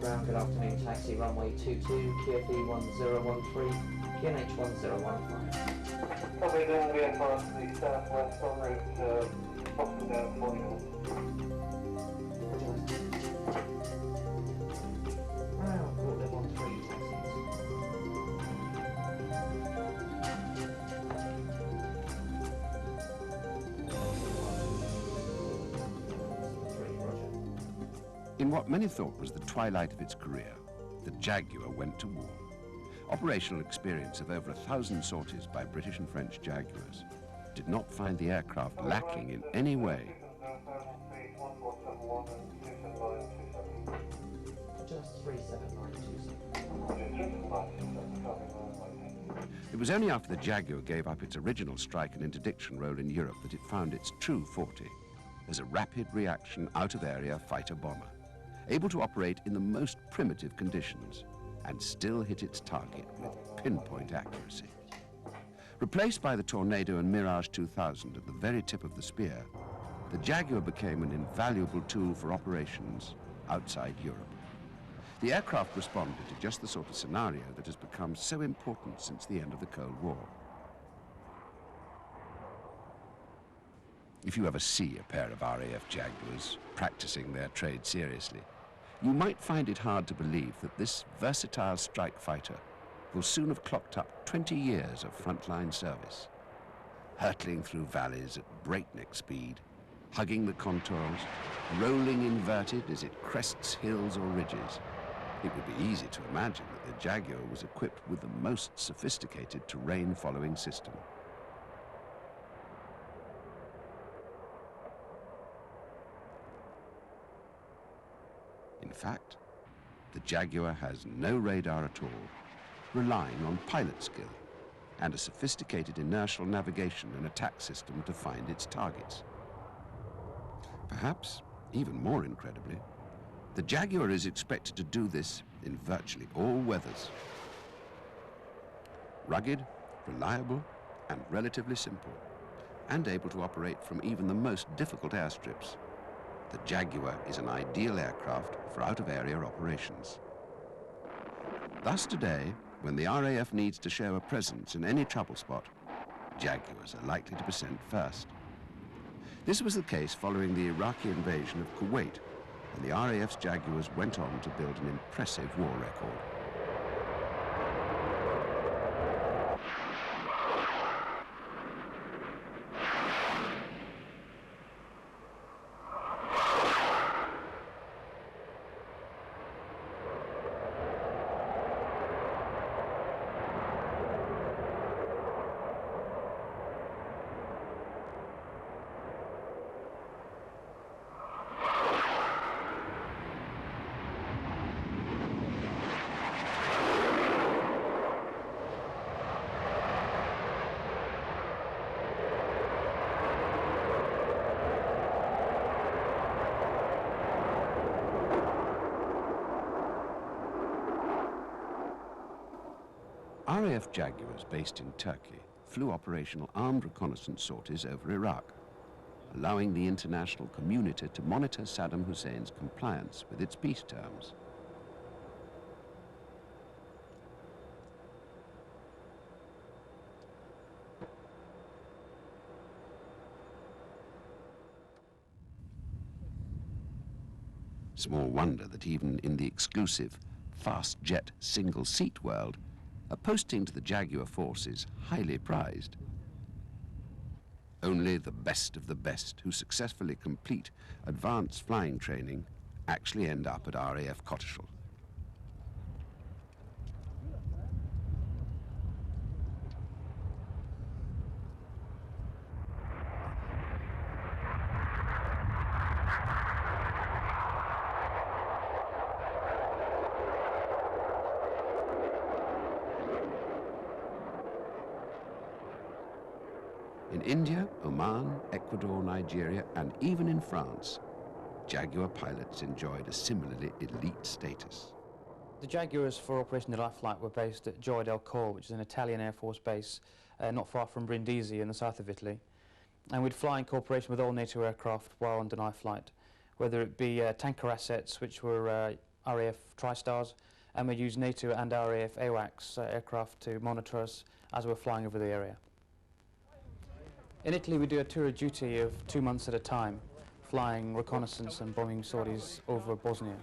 ground, good afternoon, taxi runway 22, QFE 1013, QNH 1015. Copy, then we advance the southwest en route, Boston down 40 minutes. Ground, port level 13, taxis. In what many thought was the twilight of its career, the Jaguar went to war. Operational experience of over 1,000 sorties by British and French Jaguars did not find the aircraft lacking in any way. Just 37927. It was only after the Jaguar gave up its original strike and interdiction role in Europe that it found its true forte as a rapid reaction out-of-area fighter-bomber, able to operate in the most primitive conditions and still hit its target with pinpoint accuracy. Replaced by the Tornado and Mirage 2000 at the very tip of the spear, the Jaguar became an invaluable tool for operations outside Europe. The aircraft responded to just the sort of scenario that has become so important since the end of the Cold War. If you ever see a pair of RAF Jaguars practicing their trade seriously, you might find it hard to believe that this versatile strike fighter will soon have clocked up 20 years of frontline service, hurtling through valleys at breakneck speed, hugging the contours, rolling inverted as it crests hills or ridges. It would be easy to imagine that the Jaguar was equipped with the most sophisticated terrain-following system. In fact, the Jaguar has no radar at all, relying on pilot skill and a sophisticated inertial navigation and attack system to find its targets. Perhaps, even more incredibly, the Jaguar is expected to do this in virtually all weathers. Rugged, reliable, and relatively simple, and able to operate from even the most difficult airstrips, the Jaguar is an ideal aircraft for out-of-area operations. Thus today, when the RAF needs to show a presence in any trouble spot, Jaguars are likely to be sent first. This was the case following the Iraqi invasion of Kuwait, and the RAF's Jaguars went on to build an impressive war record. RAF Jaguars based in Turkey flew operational armed reconnaissance sorties over Iraq, allowing the international community to monitor Saddam Hussein's compliance with its peace terms. Small wonder that even in the exclusive, fast-jet, single-seat world, a posting to the Jaguar force is highly prized. Only the best of the best who successfully complete advanced flying training actually end up at RAF Cotteshall. In India, Oman, Ecuador, Nigeria, and even in France, Jaguar pilots enjoyed a similarly elite status. The Jaguars for Operation Delight Flight were based at Gioia del Cor, which is an Italian Air Force base not far from Brindisi in the south of Italy. And we'd fly in cooperation with all NATO aircraft while on deny flight, whether it be tanker assets which were RAF TriStars, and we use NATO and RAF AWACS aircraft to monitor us as we're flying over the area. In Italy, we do a tour of duty of 2 months at a time, flying reconnaissance and bombing sorties over Bosnia.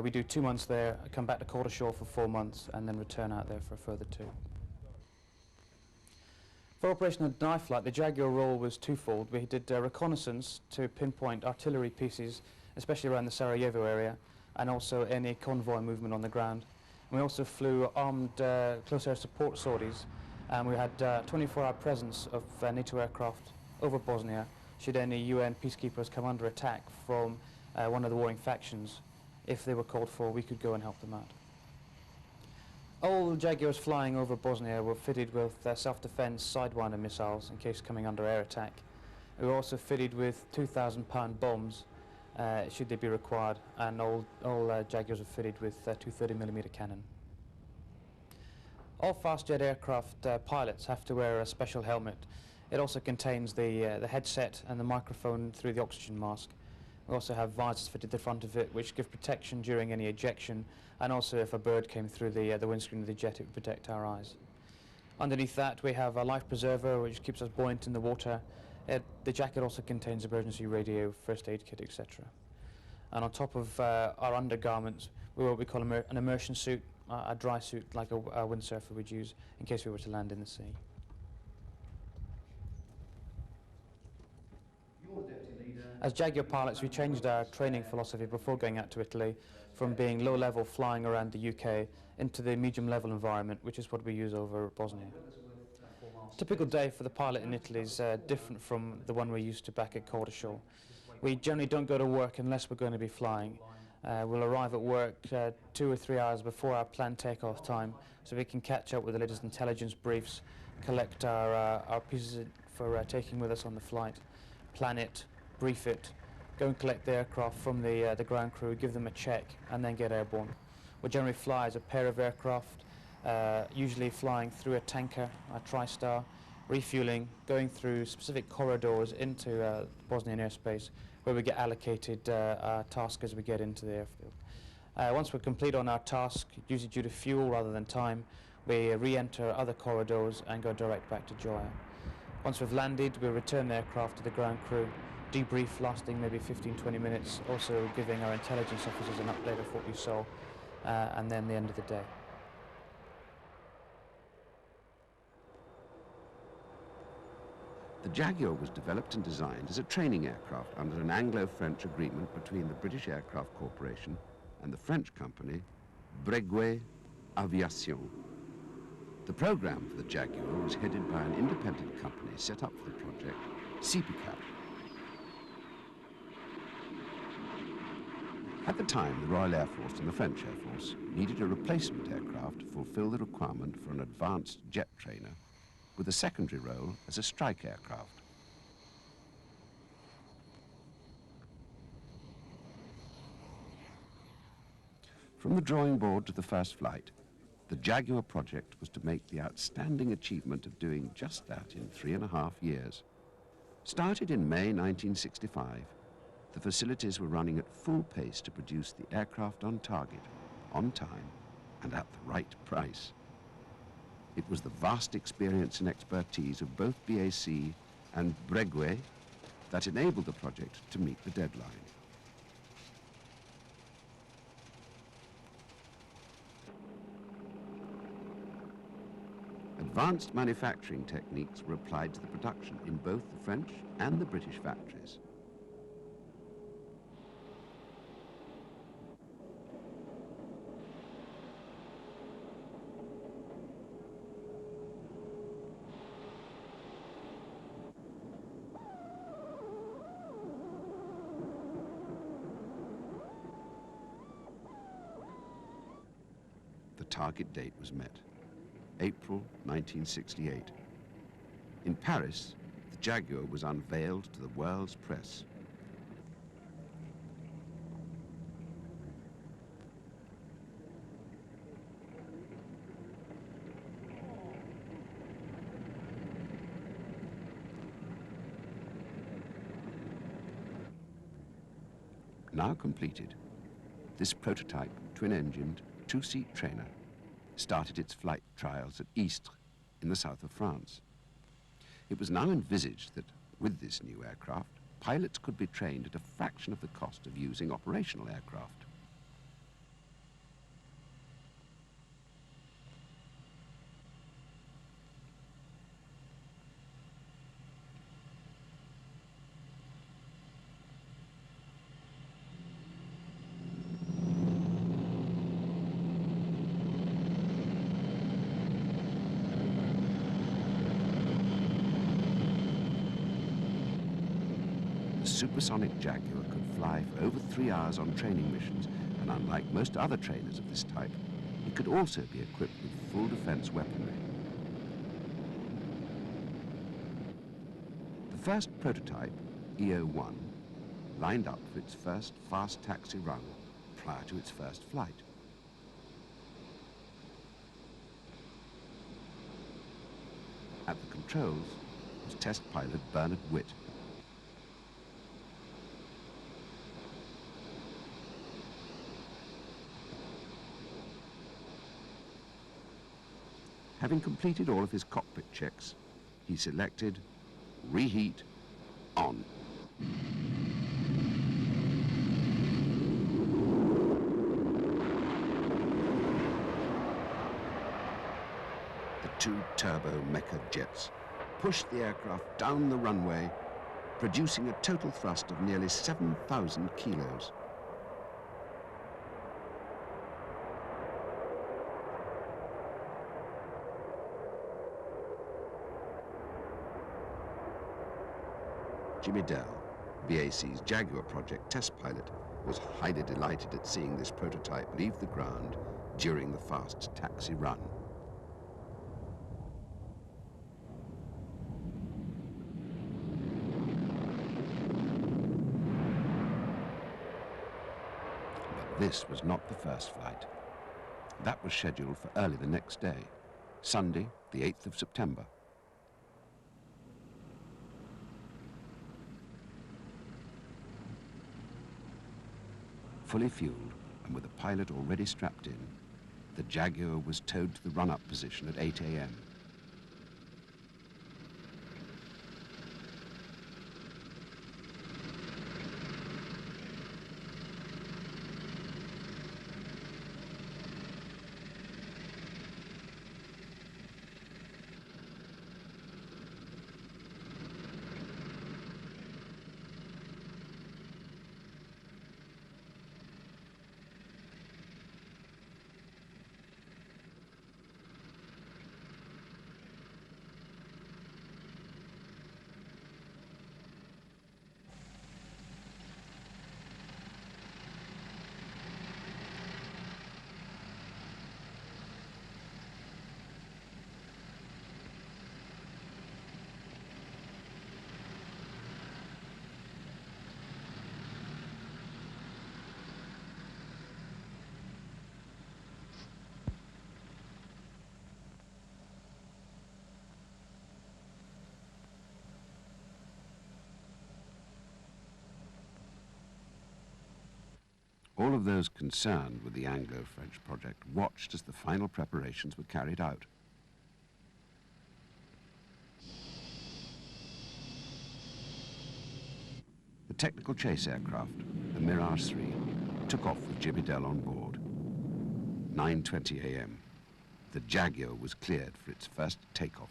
We do 2 months there, come back to quarter shore for 4 months, and then return out there for a further 2. For operational night flight, the Jaguar role was twofold. We did reconnaissance to pinpoint artillery pieces, especially around the Sarajevo area, and also any convoy movement on the ground. And we also flew armed close air support sorties, and we had 24-hour presence of NATO aircraft over Bosnia should any UN peacekeepers come under attack from one of the warring factions. If they were called for, we could go and help them out. All the Jaguars flying over Bosnia were fitted with self-defense Sidewinder missiles in case coming under air attack. We were also fitted with 2,000-pound bombs should they be required, and all Jaguars are fitted with 230mm cannon. All fast jet aircraft pilots have to wear a special helmet. It also contains the headset and the microphone through the oxygen mask. We also have visors fitted to the front of it which give protection during any ejection, and also if a bird came through the windscreen of the jet, it would protect our eyes. Underneath that we have a life preserver which keeps us buoyant in the water. The jacket also contains emergency radio, first aid kit, etc. And on top of our undergarments, we wear what we call an immersion suit, a dry suit like a windsurfer would use in case we were to land in the sea. As Jaguar pilots, we changed our training philosophy before going out to Italy from being low-level flying around the UK into the medium-level environment, which is what we use over Bosnia. A typical day for the pilot in Italy is different from the one we're used to back at quarter shore. We generally don't go to work unless we're going to be flying. We'll arrive at work 2 or 3 hours before our planned takeoff time, so we can catch up with the latest intelligence briefs, collect our pieces for taking with us on the flight, plan it, brief it, go and collect the aircraft from the ground crew, give them a check, and then get airborne. We'll generally fly as a pair of aircraft, usually flying through a tanker, a TriStar, refueling, going through specific corridors into Bosnian airspace, where we get allocated our task as we get into the airfield. Once we're complete on our task, usually due to fuel rather than time, we re-enter other corridors and go direct back to Gioia. Once we've landed, we'll return the aircraft to the ground crew, debrief lasting maybe 15-20 minutes, also giving our intelligence officers an update of what we saw, and then the end of the day. The Jaguar was developed and designed as a training aircraft under an Anglo-French agreement between the British Aircraft Corporation and the French company Breguet Aviation. The program for the Jaguar was headed by an independent company set up for the project, Sepecat. At the time, the Royal Air Force and the French Air Force needed a replacement aircraft to fulfill the requirement for an advanced jet trainer with a secondary role as a strike aircraft. From the drawing board to the first flight, the Jaguar project was to make the outstanding achievement of doing just that in 3.5 years. Started in May 1965, the facilities were running at full pace to produce the aircraft on target, on time, and at the right price. It was the vast experience and expertise of both BAC and Breguet that enabled the project to meet the deadline. Advanced manufacturing techniques were applied to the production in both the French and the British factories. The target date was met, April 1968. In Paris, the Jaguar was unveiled to the world's press. Now completed, this prototype twin-engined, two-seat trainer started its flight trials at Istres in the south of France. It was now envisaged that with this new aircraft, pilots could be trained at a fraction of the cost of using operational aircraft. The supersonic Jaguar could fly for over 3 hours on training missions, and unlike most other trainers of this type, it could also be equipped with full defense weaponry. The first prototype, EO-1, lined up for its first fast taxi run prior to its first flight. At the controls was test pilot Bernard Witt. Having completed all of his cockpit checks, he selected reheat on. The two turbo mecha jets pushed the aircraft down the runway, producing a total thrust of nearly 7,000 kilos. Jimmy Dell, BAC's Jaguar project test pilot, was highly delighted at seeing this prototype leave the ground during the fast taxi run. But this was not the first flight. That was scheduled for early the next day, Sunday, the 8th of September. Fully fueled and with a pilot already strapped in, the Jaguar was towed to the run-up position at 8 a.m. All of those concerned with the Anglo-French project watched as the final preparations were carried out. The technical chase aircraft, the Mirage 3, took off with Jimmy Dell on board. 9:20 a.m. The Jaguar was cleared for its first takeoff.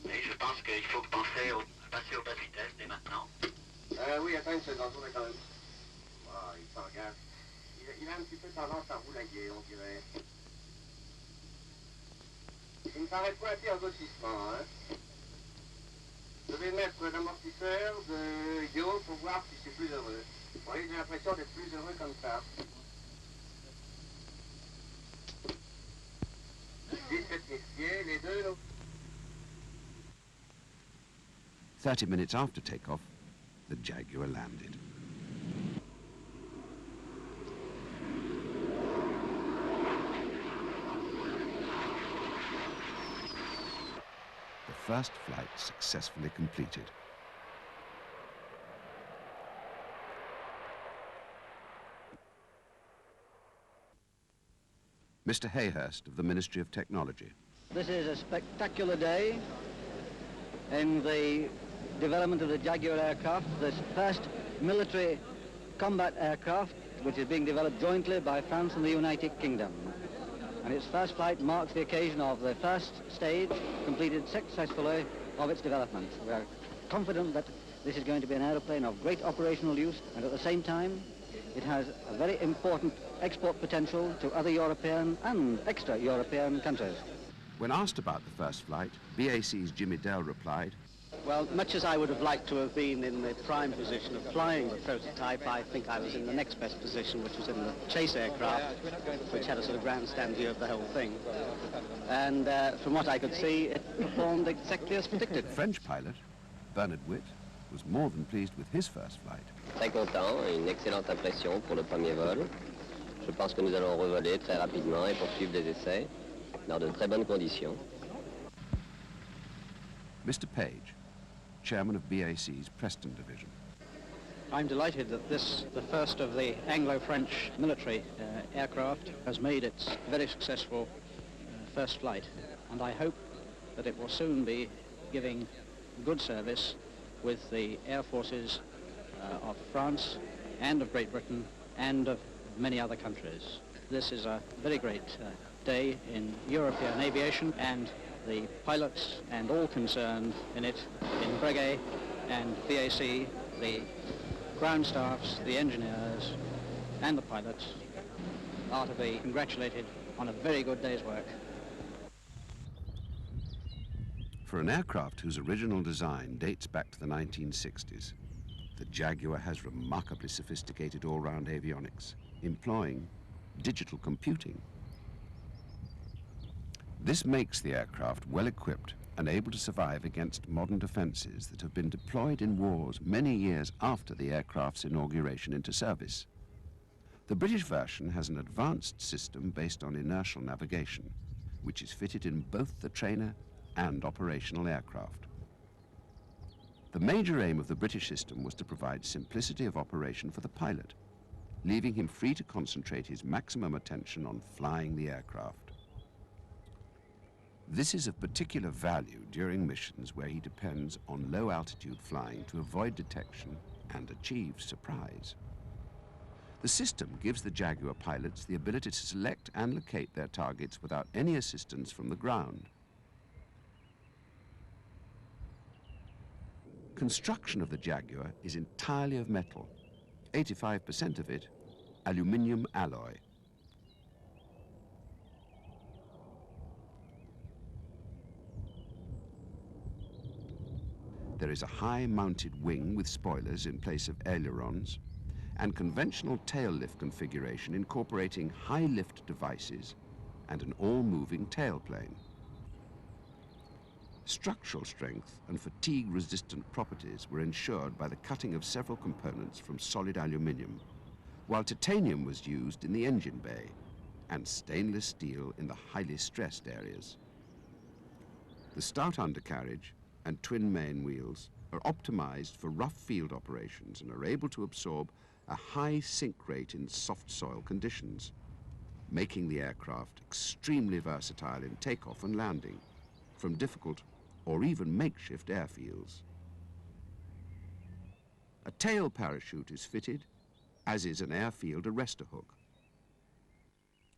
Oui, je pense qu'il faut passer aux basses vitesses dès maintenant. Oui, attends une seconde, on est quand même. Ah, il s'engage. Il a un petit peu tendance à roulailler, on dirait. Il me paraît pointé en grossissement, hein. Je vais mettre l'amortisseur de Yo pour voir si c'est plus heureux. Oui, j'ai l'impression d'être plus heureux comme ça. 17 000 pieds, les deux. 30 minutes after takeoff, the Jaguar landed. The first flight successfully completed. Mr. Hayhurst of the Ministry of Technology. This is a spectacular day in the development of the Jaguar aircraft, this first military combat aircraft which is being developed jointly by France and the United Kingdom. And its first flight marks the occasion of the first stage completed successfully of its development. We are confident that this is going to be an aeroplane of great operational use, and at the same time it has a very important export potential to other European and extra-European countries. When asked about the first flight, BAC's Jimmy Dell replied, Well, much as I would have liked to have been in the prime position of flying the prototype, I think I was in the next best position, which was in the chase aircraft, which had a sort of grandstand view of the whole thing. And from what I could see, it performed exactly as predicted. The French pilot, Bernard Witt, was more than pleased with his first flight. Très content, une excellente impression pour le premier vol. Je pense que nous allons revoler très rapidement et poursuivre des essais dans de très bonnes conditions. Mr. Page, chairman of BAC's Preston Division. I'm delighted that this, the first of the Anglo-French military aircraft, has made its very successful first flight. And I hope that it will soon be giving good service with the air forces of France and of Great Britain and of many other countries. This is a very great day in European aviation, and the pilots and all concerned in it, in Breguet and BAC, the ground staffs, the engineers and the pilots are to be congratulated on a very good day's work. For an aircraft whose original design dates back to the 1960s, the Jaguar has remarkably sophisticated all-round avionics, employing digital computing. This makes the aircraft well-equipped and able to survive against modern defenses that have been deployed in wars many years after the aircraft's inauguration into service. The British version has an advanced system based on inertial navigation, which is fitted in both the trainer and operational aircraft. The major aim of the British system was to provide simplicity of operation for the pilot, leaving him free to concentrate his maximum attention on flying the aircraft. This is of particular value during missions where he depends on low-altitude flying to avoid detection and achieve surprise. The system gives the Jaguar pilots the ability to select and locate their targets without any assistance from the ground. Construction of the Jaguar is entirely of metal, 85% of it aluminium alloy. There is a high-mounted wing with spoilers in place of ailerons, and conventional tail lift configuration incorporating high-lift devices and an all-moving tailplane. Structural strength and fatigue-resistant properties were ensured by the cutting of several components from solid aluminium, while titanium was used in the engine bay and stainless steel in the highly stressed areas. The stout undercarriage and twin main wheels are optimized for rough field operations and are able to absorb a high sink rate in soft soil conditions, making the aircraft extremely versatile in takeoff and landing from difficult or even makeshift airfields. A tail parachute is fitted, as is an airfield arrestor hook.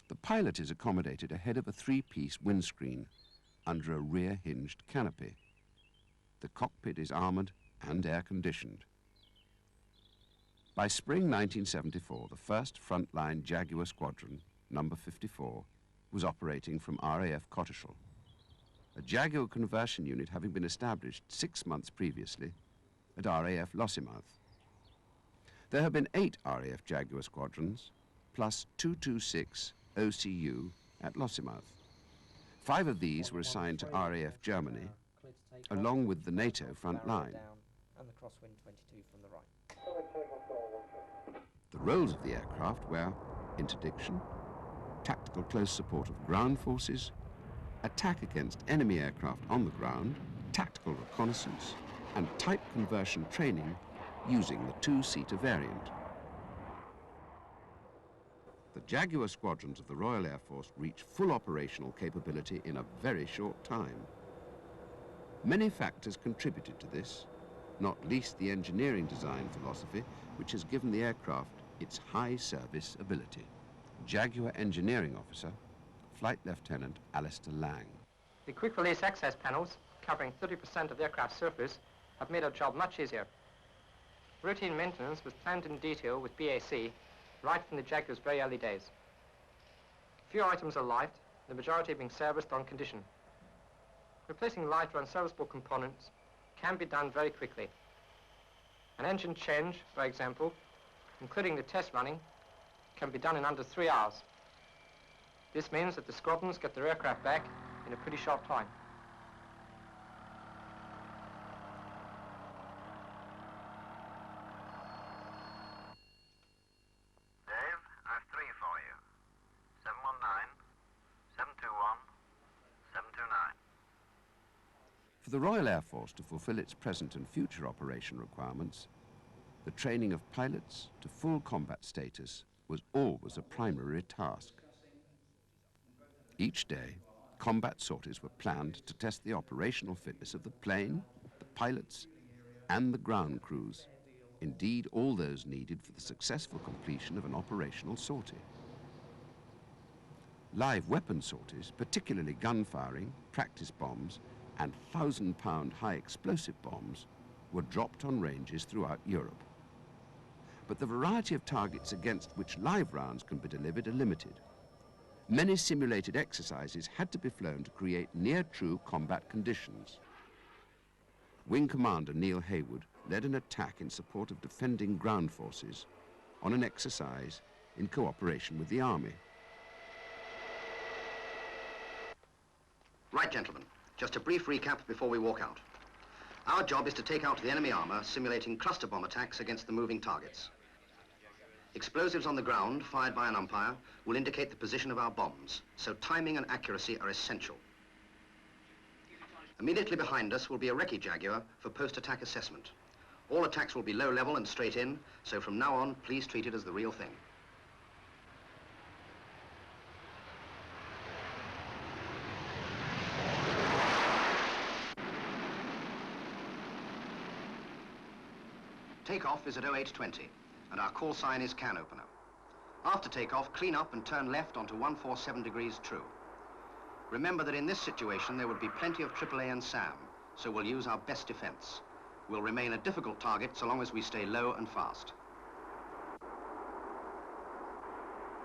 The pilot is accommodated ahead of a three-piece windscreen under a rear-hinged canopy. The cockpit is armored and air-conditioned. By spring 1974, the first frontline Jaguar squadron, number 54, was operating from RAF Cotteshall, a Jaguar conversion unit having been established 6 months previously at RAF Lossiemouth. There have been 8 RAF Jaguar squadrons, plus 226 OCU at Lossiemouth. 5 of these were assigned to RAF Germany, along with the NATO front line. And the crosswind 22 from the right. The roles of the aircraft were interdiction, tactical close support of ground forces, attack against enemy aircraft on the ground, tactical reconnaissance, and type conversion training using the 2-seater variant. The Jaguar squadrons of the Royal Air Force reached full operational capability in a very short time. Many factors contributed to this, not least the engineering design philosophy, which has given the aircraft its high service ability. Jaguar Engineering Officer, Flight Lieutenant Alistair Lang. The quick-release access panels, covering 30% of the aircraft's surface, have made our job much easier. Routine maintenance was planned in detail with BAC right from the Jaguar's very early days. Few items are light, the majority being serviced on condition. Replacing lighter unserviceable components can be done very quickly. An engine change, for example, including the test running, can be done in under 3 hours. This means that the squadrons get their aircraft back in a pretty short time. Dave, I've 3 for you. 719, 721, 729. For the Royal Air Force to fulfill its present and future operation requirements, the training of pilots to full combat status was always a primary task. Each day, combat sorties were planned to test the operational fitness of the plane, the pilots, and the ground crews, indeed all those needed for the successful completion of an operational sortie. Live weapon sorties, particularly gun firing, practice bombs, and 1,000-pound high explosive bombs, were dropped on ranges throughout Europe. But the variety of targets against which live rounds can be delivered are limited. Many simulated exercises had to be flown to create near-true combat conditions. Wing Commander Neil Haywood led an attack in support of defending ground forces on an exercise in cooperation with the Army. Right, gentlemen, just a brief recap before we walk out. Our job is to take out the enemy armor, simulating cluster bomb attacks against the moving targets. Explosives on the ground, fired by an umpire, will indicate the position of our bombs, so timing and accuracy are essential. Immediately behind us will be a recce Jaguar for post-attack assessment. All attacks will be low level and straight in, so from now on, please treat it as the real thing. Takeoff is at 0820, and our call sign is can opener. After takeoff, clean up and turn left onto 147 degrees true. Remember that in this situation, there would be plenty of AAA and SAM, so we'll use our best defense. We'll remain a difficult target so long as we stay low and fast.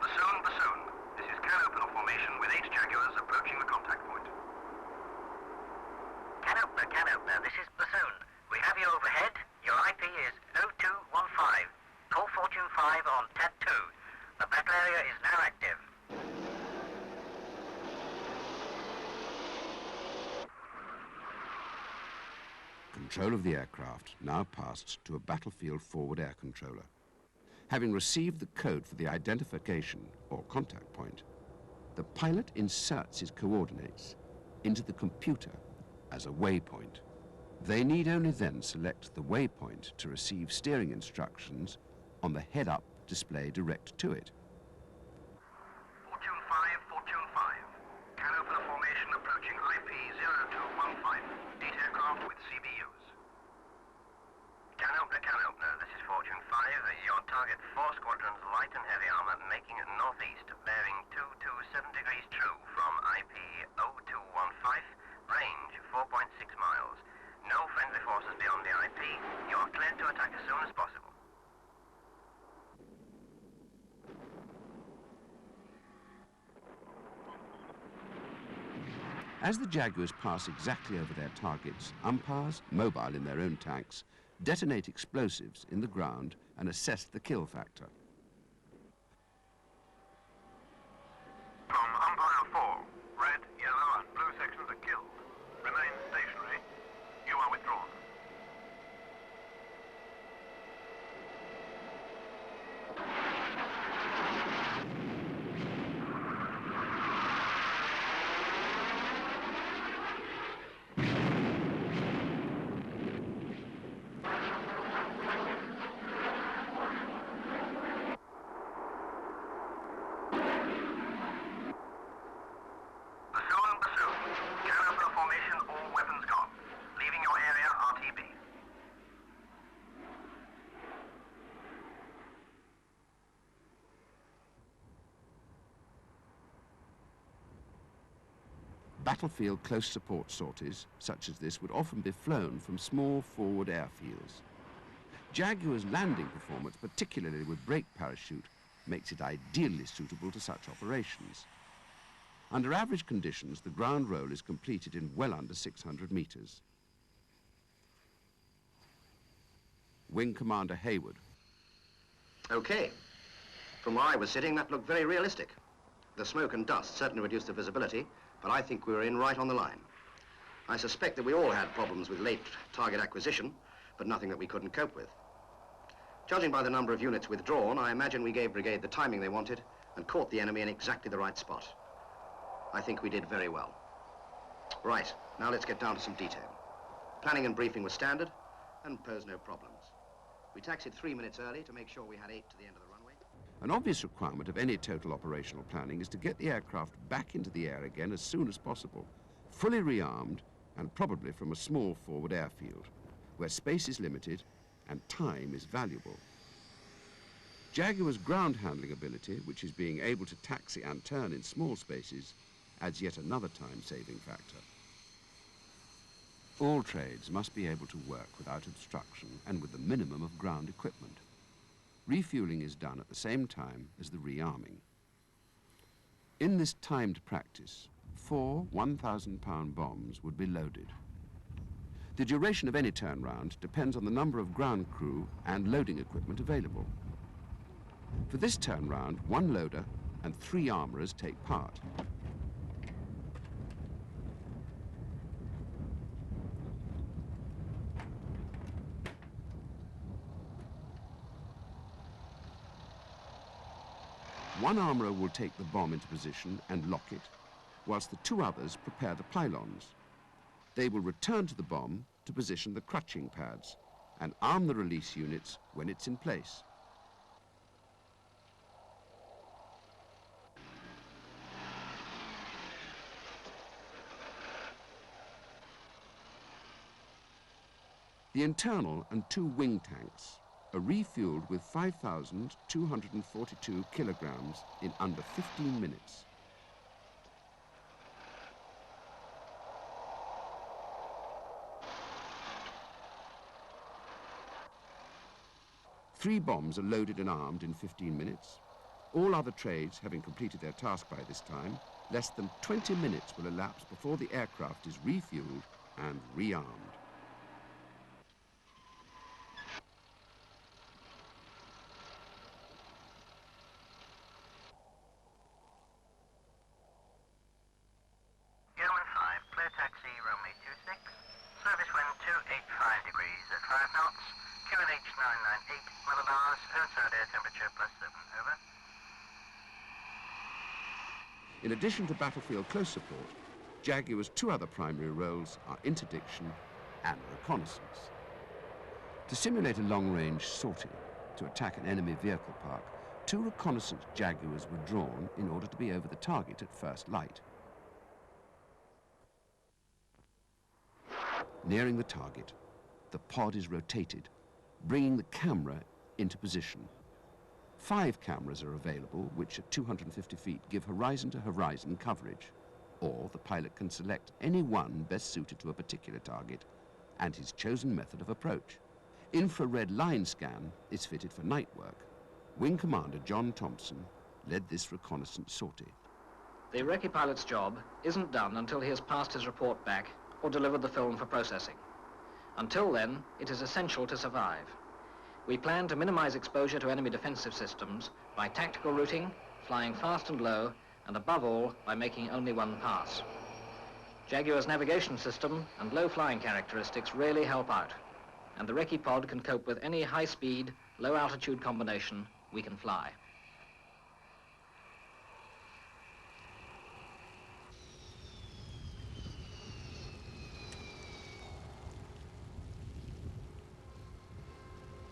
Bassoon, bassoon. This is can opener formation with 8 Jaguars approaching the contact point. Can opener, this is bassoon. We have you overhead. Your IP is 0215. Call Fortune 5 on TAT 2. The battle area is now active. Control of the aircraft now passed to a battlefield forward air controller. Having received the code for the identification or contact point, the pilot inserts his coordinates into the computer as a waypoint. They need only then select the waypoint to receive steering instructions on the head-up display direct to it. Fortune 5, can opener formation approaching IP 0215. Data aircraft with CBUs. Can opener, this is Fortune 5. Your target 4 squadrons light and heavy armor making it northeast, bearing 227 degrees true from IP 0215, range 4.6 miles. No friendly forces beyond the IP. You are cleared to attack as soon as possible. As the Jaguars pass exactly over their targets, umpires, mobile in their own tanks, detonate explosives in the ground and assess the kill factor. From umpire 4, red, yellow and blue Battlefield close support sorties, such as this, would often be flown from small forward airfields. Jaguar's landing performance, particularly with brake parachute, makes it ideally suitable to such operations. Under average conditions, the ground roll is completed in well under 600 meters. Wing Commander Hayward. Okay. From where I was sitting, that looked very realistic. The smoke and dust certainly reduced the visibility, but I think we were in right on the line. I suspect that we all had problems with late target acquisition, but nothing that we couldn't cope with. Judging by the number of units withdrawn, I imagine we gave Brigade the timing they wanted and caught the enemy in exactly the right spot. I think we did very well. Right, now let's get down to some detail. Planning and briefing was standard and posed no problems. We taxied 3 minutes early to make sure we had 8 to the end of the runway. An obvious requirement of any total operational planning is to get the aircraft back into the air again as soon as possible, fully rearmed and probably from a small forward airfield, where space is limited and time is valuable. Jaguar's ground handling ability, which is being able to taxi and turn in small spaces, adds yet another time-saving factor. All trades must be able to work without obstruction and with the minimum of ground equipment. Refueling is done at the same time as the rearming. In this timed practice, 4 1,000-pound bombs would be loaded. The duration of any turnaround depends on the number of ground crew and loading equipment available. For this turnaround, 1 loader and 3 armourers take part. One armourer will take the bomb into position and lock it, whilst the 2 others prepare the pylons. They will return to the bomb to position the crutching pads and arm the release units when it's in place. The internal and 2 wing tanks are refueled with 5,242 kilograms in under 15 minutes. Three bombs are loaded and armed in 15 minutes. All other trades having completed their task by this time, less than 20 minutes will elapse before the aircraft is refueled and rearmed. In addition to battlefield close support, Jaguar's 2 other primary roles are interdiction and reconnaissance. To simulate a long-range sortie to attack an enemy vehicle park, 2 reconnaissance Jaguars were drawn in order to be over the target at first light. Nearing the target, the pod is rotated, bringing the camera into position. 5 cameras are available, which at 250 feet give horizon-to-horizon coverage, or the pilot can select any one best suited to a particular target and his chosen method of approach. Infrared line scan is fitted for night work. Wing Commander John Thompson led this reconnaissance sortie. The recce pilot's job isn't done until he has passed his report back or delivered the film for processing. Until then, it is essential to survive. We plan to minimize exposure to enemy defensive systems by tactical routing, flying fast and low, and above all, by making only one pass. Jaguar's navigation system and low flying characteristics really help out, and the recce pod can cope with any high-speed, low-altitude combination we can fly.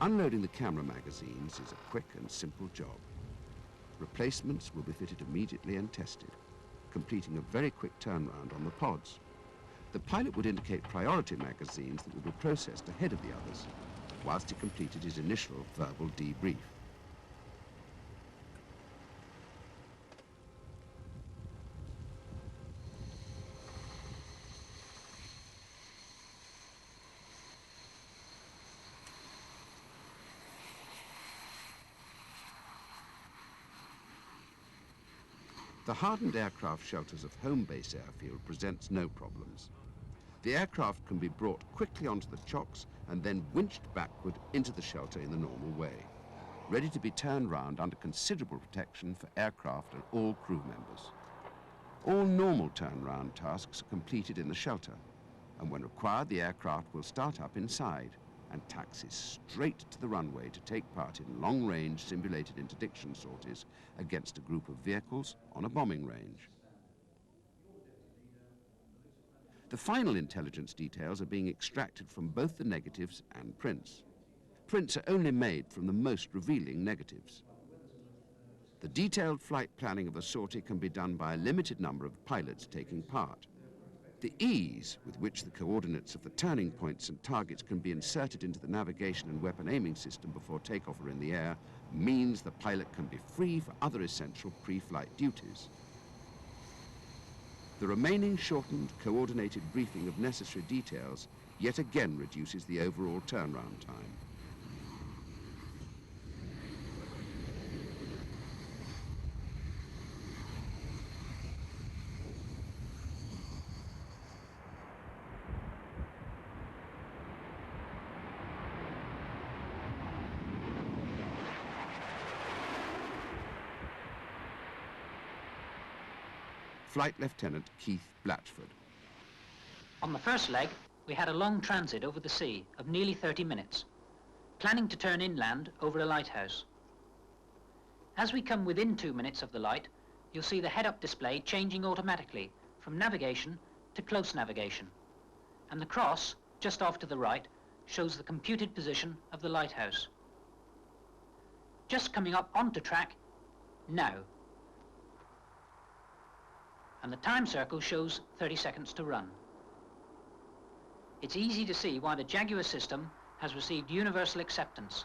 Unloading the camera magazines is a quick and simple job. Replacements will be fitted immediately and tested, completing a very quick turnaround on the pods. The pilot would indicate priority magazines that would be processed ahead of the others, whilst he completed his initial verbal debrief. The hardened aircraft shelters of Home Base Airfield presents no problems. The aircraft can be brought quickly onto the chocks and then winched backward into the shelter in the normal way, ready to be turned round under considerable protection for aircraft and all crew members. All normal turnaround tasks are completed in the shelter, and when required, the aircraft will start up inside and taxis straight to the runway to take part in long-range simulated interdiction sorties against a group of vehicles on a bombing range. The final intelligence details are being extracted from both the negatives and prints. Prints are only made from the most revealing negatives. The detailed flight planning of a sortie can be done by a limited number of pilots taking part. The ease with which the coordinates of the turning points and targets can be inserted into the navigation and weapon aiming system before takeoff or in the air means the pilot can be free for other essential pre-flight duties. The remaining shortened, coordinated briefing of necessary details yet again reduces the overall turnaround time. Flight Lieutenant Keith Blatchford. On the first leg, we had a long transit over the sea of nearly 30 minutes, planning to turn inland over a lighthouse. As we come within 2 minutes of the light, you'll see the head-up display changing automatically from navigation to close navigation. And the cross, just off to the right, shows the computed position of the lighthouse. Just coming up onto track, now. And the time circle shows 30 seconds to run. It's easy to see why the Jaguar system has received universal acceptance,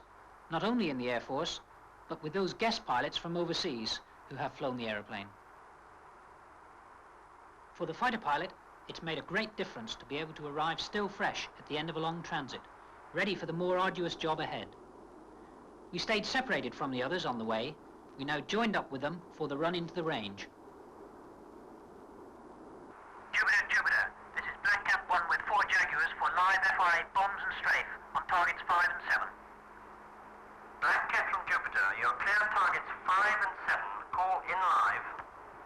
not only in the Air Force, but with those guest pilots from overseas who have flown the aeroplane. For the fighter pilot, it's made a great difference to be able to arrive still fresh at the end of a long transit, ready for the more arduous job ahead. We stayed separated from the others on the way. We now joined up with them for the run into the range. Jupiter, this is Black Cap 1 with 4 Jaguars for live FRA bombs and strafe on targets 5 and 7. Black Cap from Jupiter, you're clear of targets 5 and 7. Call in live.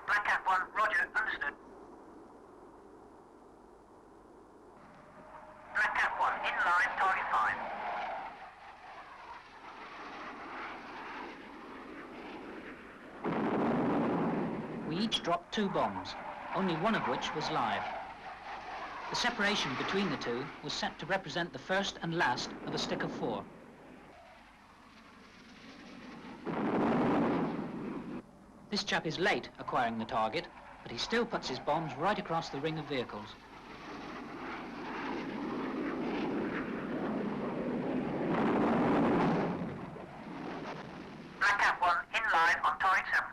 Black Cap 1, roger, understood. Black Cap 1, in line, target 5. We each dropped 2 bombs, only one of which was live. The separation between the two was set to represent the first and last of a stick of 4. This chap is late acquiring the target, but he still puts his bombs right across the ring of vehicles. Black Cap 1, in line on target 7.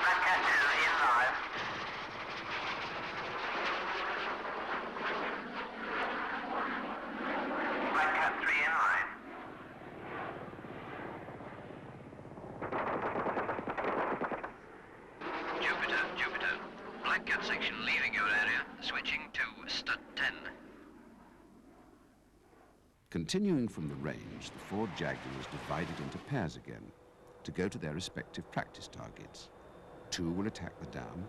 Black Cat 2, in live. Black Cat 3, in line. Jupiter. Black Cat section leaving your area, switching to stud 10. Continuing from the range, the 4 Jaguars divided into pairs again to go to their respective practice targets. 2 will attack the dam,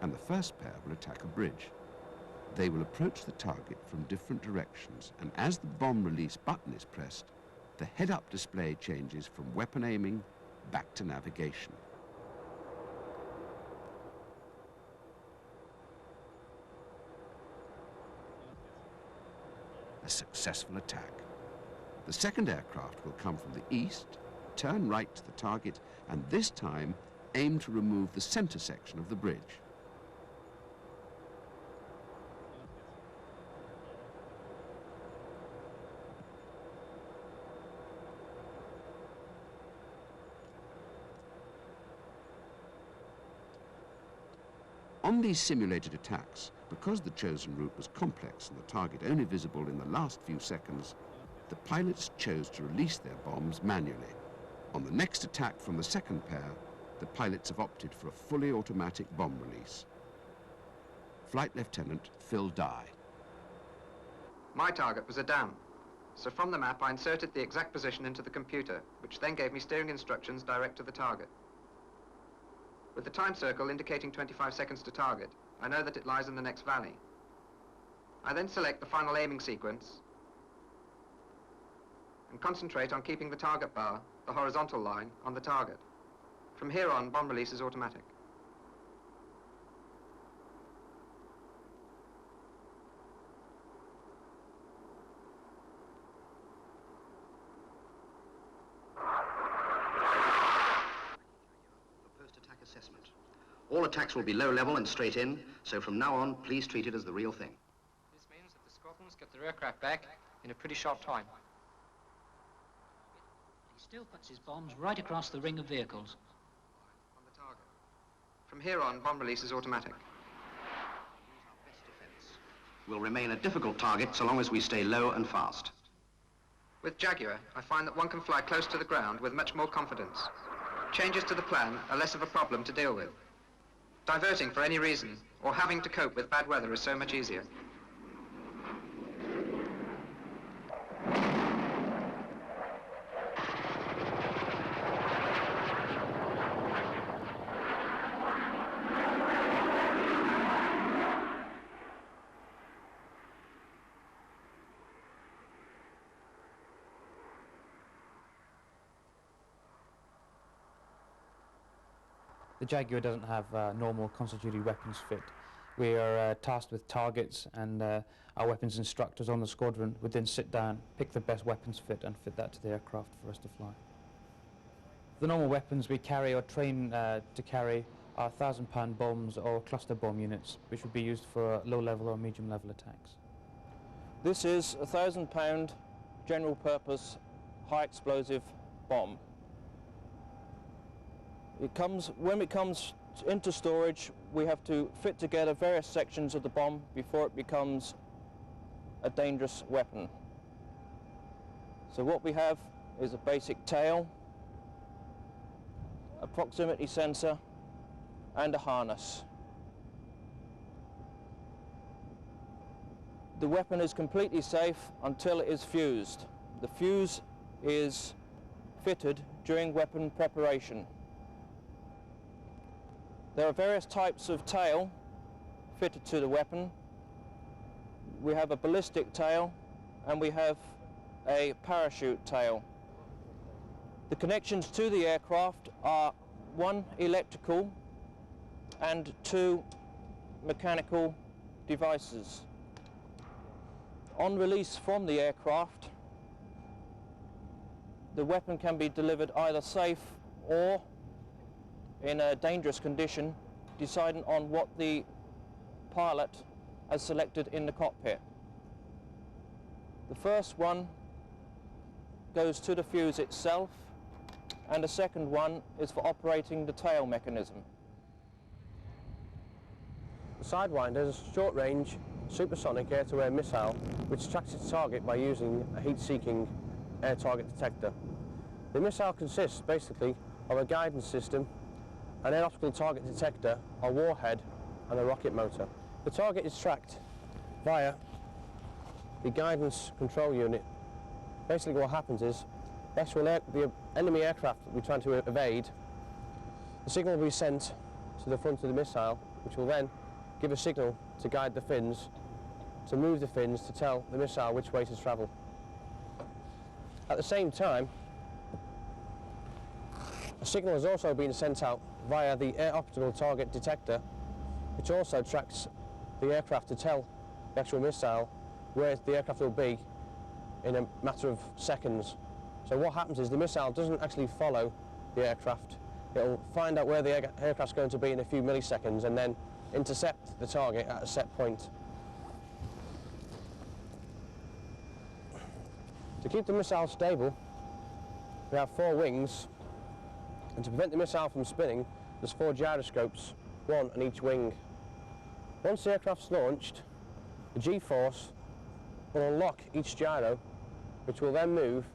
and the first pair will attack a bridge. They will approach the target from different directions, and as the bomb release button is pressed, the head-up display changes from weapon aiming back to navigation. A successful attack. The second aircraft will come from the east, turn right to the target, and this time aim to remove the center section of the bridge. On these simulated attacks, because the chosen route was complex and the target only visible in the last few seconds, the pilots chose to release their bombs manually. On the next attack from the second pair, the pilots have opted for a fully automatic bomb release. Flight Lieutenant Phil Dye. My target was a dam, so from the map I inserted the exact position into the computer, which then gave me steering instructions direct to the target. With the time circle indicating 25 seconds to target, I know that it lies in the next valley. I then select the final aiming sequence and concentrate on keeping the target bar, the horizontal line, on the target. From here on, bomb release is automatic. Post-attack assessment. All attacks will be low level and straight in, so from now on, please treat it as the real thing. This means that the squadrons get their aircraft back in a pretty short time. He still puts his bombs right across the ring of vehicles. On the target. From here on, bomb release is automatic. Will remain a difficult target so long as we stay low and fast. With Jaguar, I find that one can fly close to the ground with much more confidence. Changes to the plan are less of a problem to deal with. Diverting for any reason, or having to cope with bad weather is so much easier. The Jaguar doesn't have normal constant duty weapons fit. We are tasked with targets, and our weapons instructors on the squadron would then sit down, pick the best weapons fit and fit that to the aircraft for us to fly. The normal weapons we carry or train to carry are 1,000-pound bombs or cluster bomb units, which would be used for low-level or medium-level attacks. This is a 1,000-pound general purpose high explosive bomb. When it comes into storage, we have to fit together various sections of the bomb before it becomes a dangerous weapon. So what we have is a basic tail, a proximity sensor, and a harness. The weapon is completely safe until it is fused. The fuse is fitted during weapon preparation. There are various types of tail fitted to the weapon. We have a ballistic tail and we have a parachute tail. The connections to the aircraft are 1 electrical and 2 mechanical devices. On release from the aircraft, the weapon can be delivered either safe or in a dangerous condition, deciding on what the pilot has selected in the cockpit. The first one goes to the fuse itself, and the second one is for operating the tail mechanism. The Sidewinder is a short-range, supersonic air-to-air missile which tracks its target by using a heat-seeking air target detector. The missile consists basically of a guidance system, an air optical target detector, a warhead, and a rocket motor. The target is tracked via the guidance control unit. Basically what happens is the enemy aircraft that we're trying to evade, the signal will be sent to the front of the missile, which will then give a signal to guide the fins, to move the fins to tell the missile which way to travel. At the same time, a signal has also been sent out via the air optical target detector, which also tracks the aircraft to tell the actual missile where the aircraft will be in a matter of seconds. So what happens is the missile doesn't actually follow the aircraft. It'll find out where the aircraft's going to be in a few milliseconds and then intercept the target at a set point. To keep the missile stable, we have 4 wings, and to prevent the missile from spinning, there's 4 gyroscopes, 1 on each wing. Once the aircraft's launched, the G-force will unlock each gyro which will then move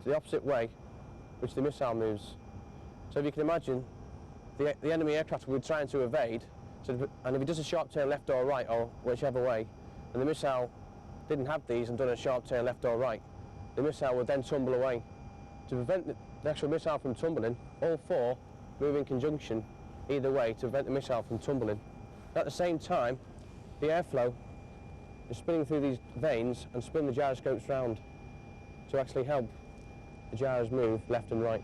to the opposite way which the missile moves. So if you can imagine, the enemy aircraft will be trying to evade, and if it does a sharp turn left or right, or whichever way, and the missile didn't have these and done a sharp turn left or right, the missile would then tumble away. To prevent the actual missile from tumbling, all four move in conjunction either way to prevent the missile from tumbling. At the same time, the airflow is spinning through these vanes and spin the gyroscopes round to actually help the gyros move left and right.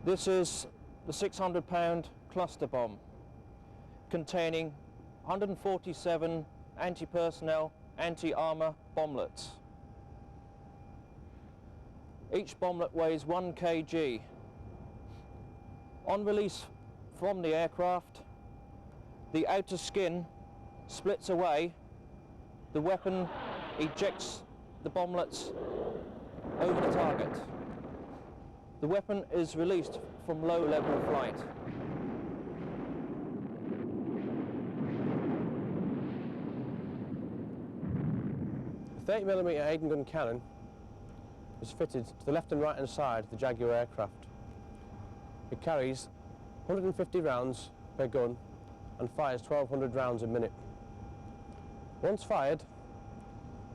This is the 600-pound cluster bomb containing 147 anti-personnel, anti-armour bomblets. Each bomblet weighs 1 kg. On release from the aircraft, the outer skin splits away, the weapon ejects the bomblets over the target. The weapon is released from low-level flight. The 30mm Aiden gun cannon is fitted to the left and right hand side of the Jaguar aircraft. It carries 150 rounds per gun and fires 1,200 rounds a minute. Once fired,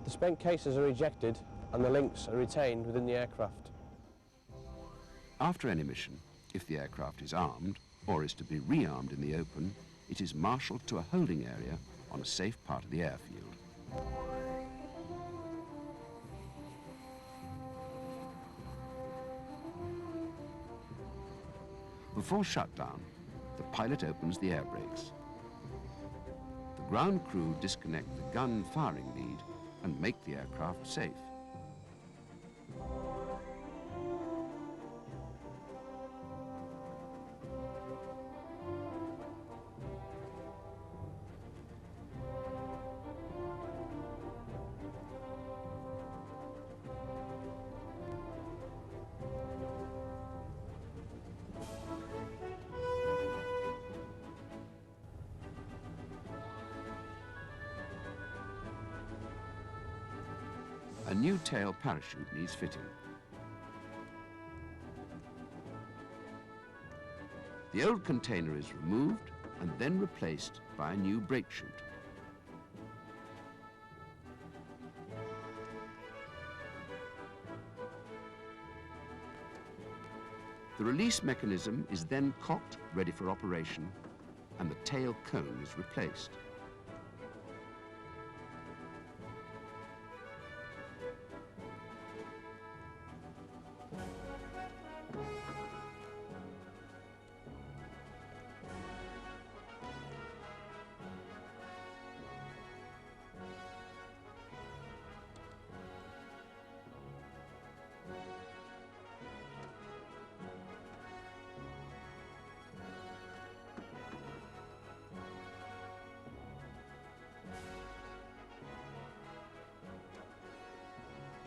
the spent cases are ejected and the links are retained within the aircraft. After any mission, if the aircraft is armed or is to be rearmed in the open, it is marshalled to a holding area on a safe part of the airfield. Before shutdown, the pilot opens the air brakes. The ground crew disconnect the gun firing lead and make the aircraft safe. A new tail parachute needs fitting. The old container is removed and then replaced by a new brake chute. The release mechanism is then cocked, ready for operation, and the tail cone is replaced.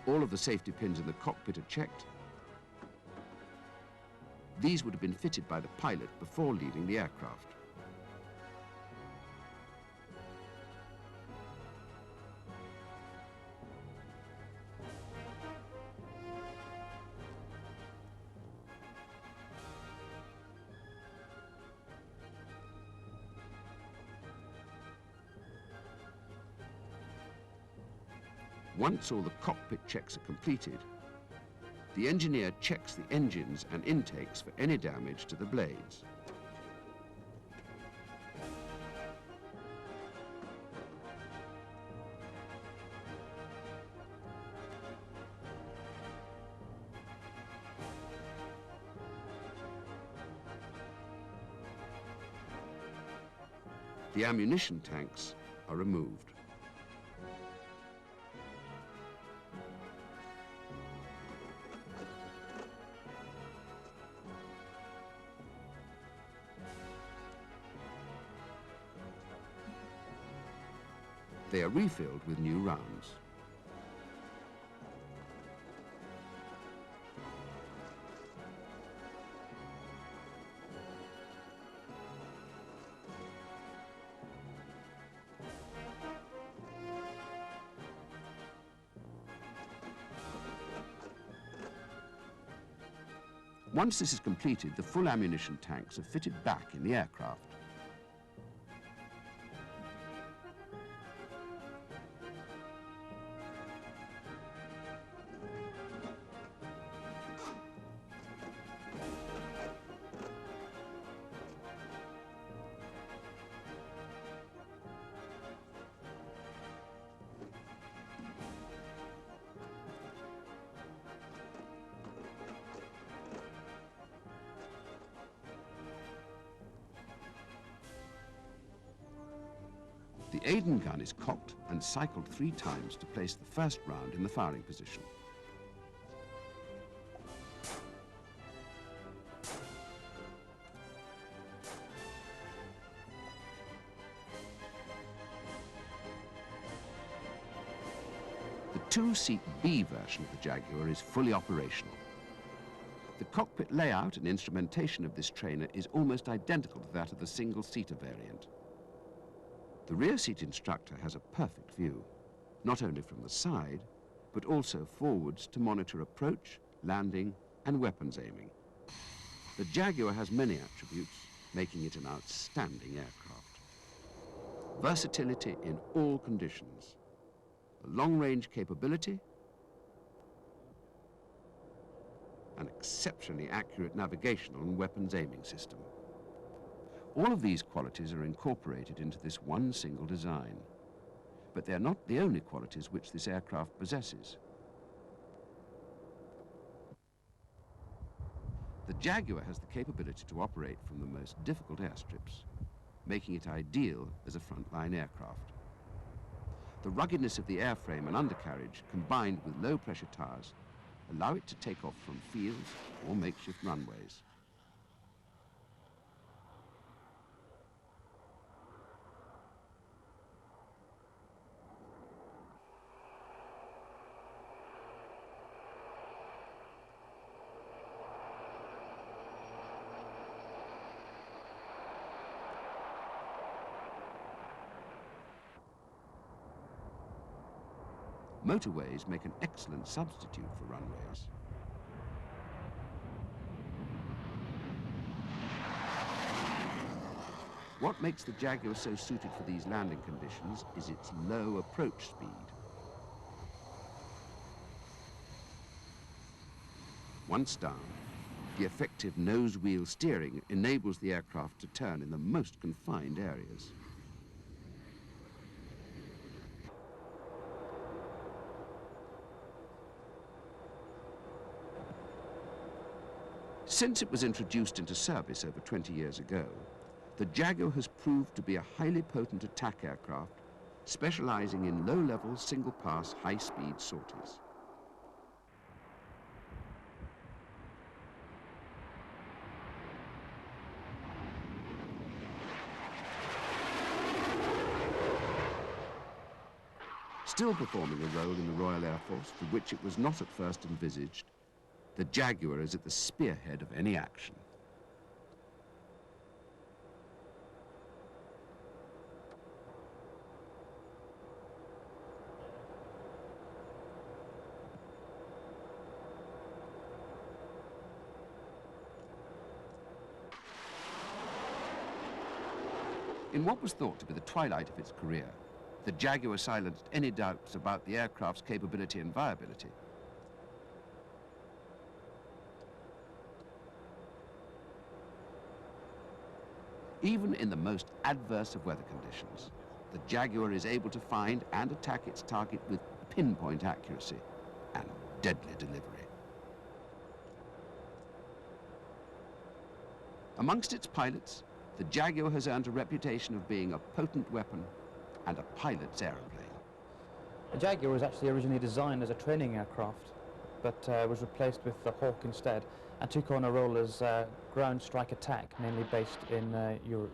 All of the safety pins in the cockpit are checked. These would have been fitted by the pilot before leaving the aircraft. Once all the cockpit checks are completed, the engineer checks the engines and intakes for any damage to the blades. The ammunition tanks are removed. They are refilled with new rounds. Once this is completed, the full ammunition tanks are fitted back in the aircraft. The Aden gun is cocked and cycled 3 times to place the first round in the firing position. The 2-seat B version of the Jaguar is fully operational. The cockpit layout and instrumentation of this trainer is almost identical to that of the single-seater variant. The rear seat instructor has a perfect view, not only from the side, but also forwards to monitor approach, landing, and weapons aiming. The Jaguar has many attributes, making it an outstanding aircraft. Versatility in all conditions, a long-range capability, an exceptionally accurate navigational and weapons aiming system. All of these qualities are incorporated into this one single design, but they're not the only qualities which this aircraft possesses. The Jaguar has the capability to operate from the most difficult airstrips, making it ideal as a frontline aircraft. The ruggedness of the airframe and undercarriage, combined with low-pressure tires, allow it to take off from fields or makeshift runways. Motorways make an excellent substitute for runways. What makes the Jaguar so suited for these landing conditions is its low approach speed. Once down, the effective nose-wheel steering enables the aircraft to turn in the most confined areas. Since it was introduced into service over 20 years ago, the Jaguar has proved to be a highly potent attack aircraft, specializing in low-level, single-pass, high-speed sorties. Still performing a role in the Royal Air Force for which it was not at first envisaged, the Jaguar is at the spearhead of any action. In what was thought to be the twilight of its career, the Jaguar silenced any doubts about the aircraft's capability and viability. Even in the most adverse of weather conditions, the Jaguar is able to find and attack its target with pinpoint accuracy and deadly delivery. Amongst its pilots, the Jaguar has earned a reputation of being a potent weapon and a pilot's aeroplane. The Jaguar was actually originally designed as a training aircraft, but was replaced with the Hawk instead, and took on a role as ground strike attack, mainly based in Europe.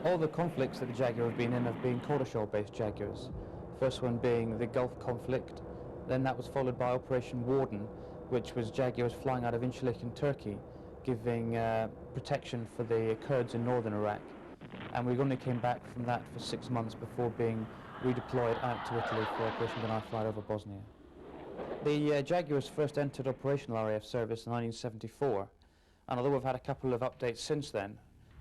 All the conflicts that the Jaguar have been quarter-shell-based Jaguars. First one being the Gulf conflict, then that was followed by Operation Warden, which was Jaguars flying out of Incirlik in Turkey, giving protection for the Kurds in northern Iraq. And we only came back from that for 6 months before being redeployed out to Italy for Operation Gunai Flight over Bosnia. The Jaguars first entered operational RAF service in 1974, and although we've had a couple of updates since then,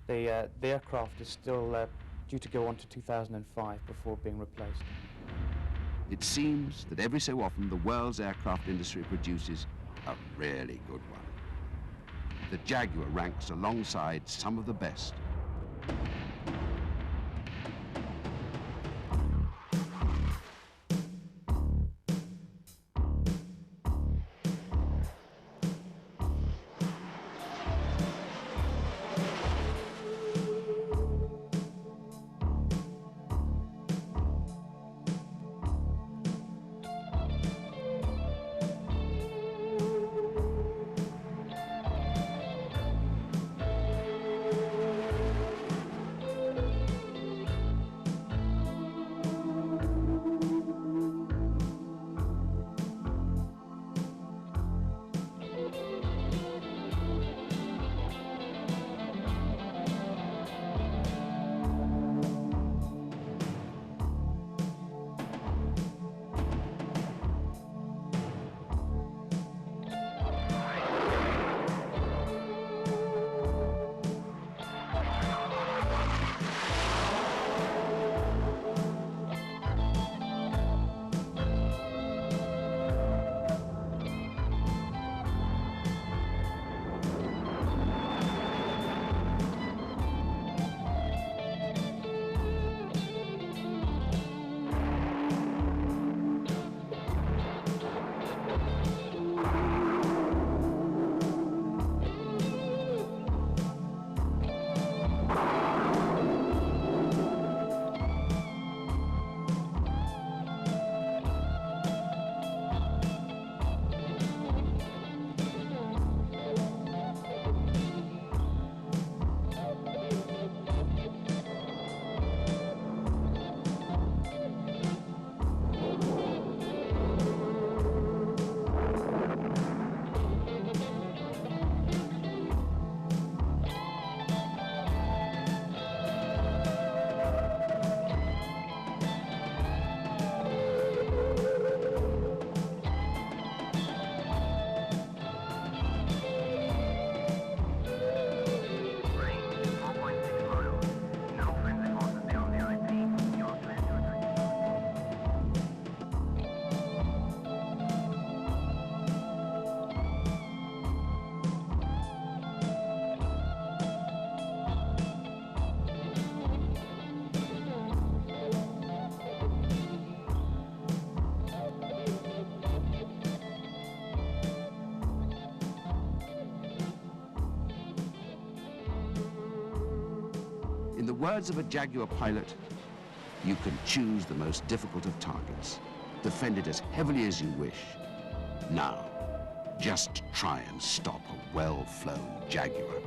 the aircraft is still due to go on to 2005 before being replaced. It seems that every so often the world's aircraft industry produces a really good one. The Jaguar ranks alongside some of the best. In the words of a Jaguar pilot, you can choose the most difficult of targets, defend it as heavily as you wish. Now, just try and stop a well-flown Jaguar.